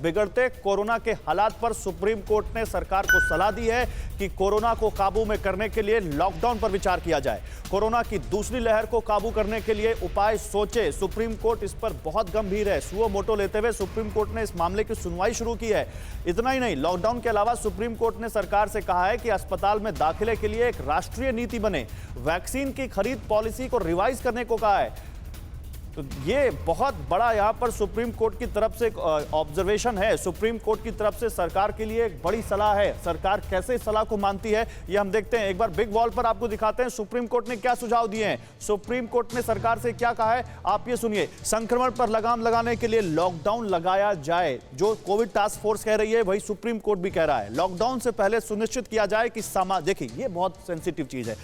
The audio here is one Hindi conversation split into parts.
बिगड़ते कोरोना के हालात पर सुप्रीम कोर्ट ने सरकार को सलाह दी है कि कोरोना को काबू में करने के लिए लॉकडाउन पर विचार किया जाए। कोरोना की दूसरी लहर को काबू करने के लिए उपाय सोचे। सुप्रीम कोर्ट इस पर बहुत गंभीर है। सुओ मोटो लेते हुए सुप्रीम कोर्ट ने इस मामले की सुनवाई शुरू की है। इतना ही नहीं, लॉकडाउन के अलावा सुप्रीम कोर्ट ने सरकार से कहा है कि अस्पताल में दाखिले के लिए एक राष्ट्रीय नीति बने। वैक्सीन की खरीद पॉलिसी को रिवाइज करने को कहा है। तो ये बहुत बड़ा यहां पर सुप्रीम कोर्ट की तरफ से ऑब्जर्वेशन है। सुप्रीम कोर्ट की तरफ से सरकार के लिए एक बड़ी सलाह है। सरकार कैसे सलाह को मानती है ये हम देखते हैं। एक बार बिग वॉल पर आपको दिखाते हैं सुप्रीम कोर्ट ने क्या सुझाव दिए हैं। सुप्रीम कोर्ट ने सरकार से क्या कहा है, आप ये सुनिए। संक्रमण पर लगाम लगाने के लिए लॉकडाउन लगाया जाए। जो कोविड टास्क फोर्स कह रही है वही सुप्रीम कोर्ट भी कह रहा है। लॉकडाउन से पहले सुनिश्चित किया जाए कि देखिए ये बहुत सेंसिटिव चीज है।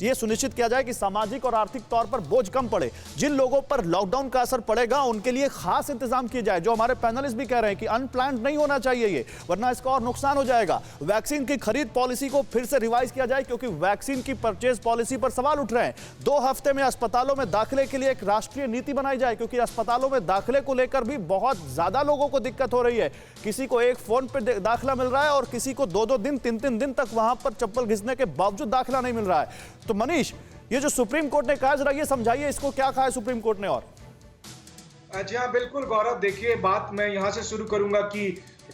ये सुनिश्चित किया जाए कि सामाजिक और आर्थिक तौर पर बोझ कम पड़े। जिन लोगों पर लॉकडाउन का असर पड़ेगा उनके लिए खास इंतजाम किए जाए। जो हमारे पैनलिस्ट भी कह रहे हैं कि अनप्लान्ड नहीं होना चाहिए ये, वरना इसका और नुकसान हो जाएगा। वैक्सीन की खरीद पॉलिसी को फिर से रिवाइज किया जाए क्योंकि वैक्सीन की परचेज पॉलिसी पर सवाल उठ रहे हैं। 2 हफ्ते में अस्पतालों में दाखिले के लिए एक राष्ट्रीय नीति बनाई जाए क्योंकि अस्पतालों में दाखिले को लेकर भी बहुत ज्यादा लोगों को दिक्कत हो रही है। किसी को एक फोन पर दाखिला मिल रहा है और किसी को 2-2 दिन 3-3 दिन तक वहां पर चप्पल घिसने के बावजूद दाखिला नहीं मिल रहा है। तो मनीष, ये जो सुप्रीम कोर्ट ने कहा, जरा ये समझाइए इसको, क्या कहा है सुप्रीम कोर्ट ने। और जी हाँ, बिल्कुल गौरव, देखिए बात मैं यहाँ से शुरू करूंगा कि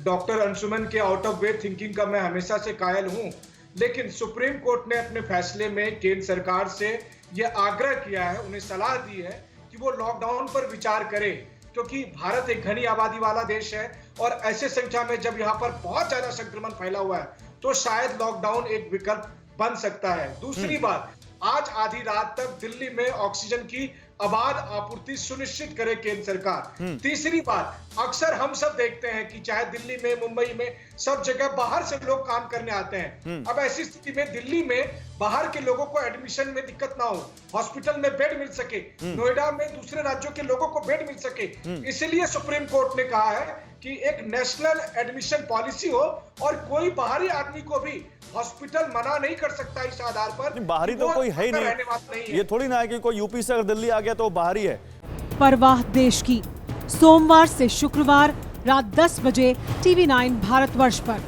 डॉक्टर अंशुमन के आउट ऑफ वे थिंकिंग का मैं हमेशा से कायल हूँ, लेकिन सुप्रीम कोर्ट ने अपने फैसले में केंद्र सरकार से यह आग्रह किया है, उन्हें सलाह दी है कि वो लॉकडाउन पर विचार करे क्योंकि भारत एक घनी आबादी वाला देश है और ऐसे संख्या में जब यहाँ पर बहुत ज्यादा संक्रमण फैला हुआ है तो शायद लॉकडाउन एक विकल्प बन सकता है। दूसरी बात, आज आधी रात तक दिल्ली में ऑक्सीजन की अबाध आपूर्ति सुनिश्चित करे केंद्र सरकार। तीसरी बात, अक्सर हम सब देखते हैं कि चाहे दिल्ली में, मुंबई में, सब जगह बाहर से लोग काम करने आते हैं। अब ऐसी स्थिति में दिल्ली में बाहर के लोगों को एडमिशन में दिक्कत ना हो, हॉस्पिटल में बेड मिल सके, नोएडा में दूसरे राज्यों के लोगों को बेड मिल सके। इसलिए सुप्रीम कोर्ट ने कहा है कि एक नेशनल एडमिशन पॉलिसी हो और कोई बाहरी आदमी को भी हॉस्पिटल मना नहीं कर सकता इस आधार पर। बाहरी तो कोई है ही नहीं। ये थोड़ी ना है कि कोई यूपी से अगर दिल्ली आ गया तो बाहरी है। परवाह देश की, सोमवार से शुक्रवार रात 10 बजे TV9 भारतवर्ष पर।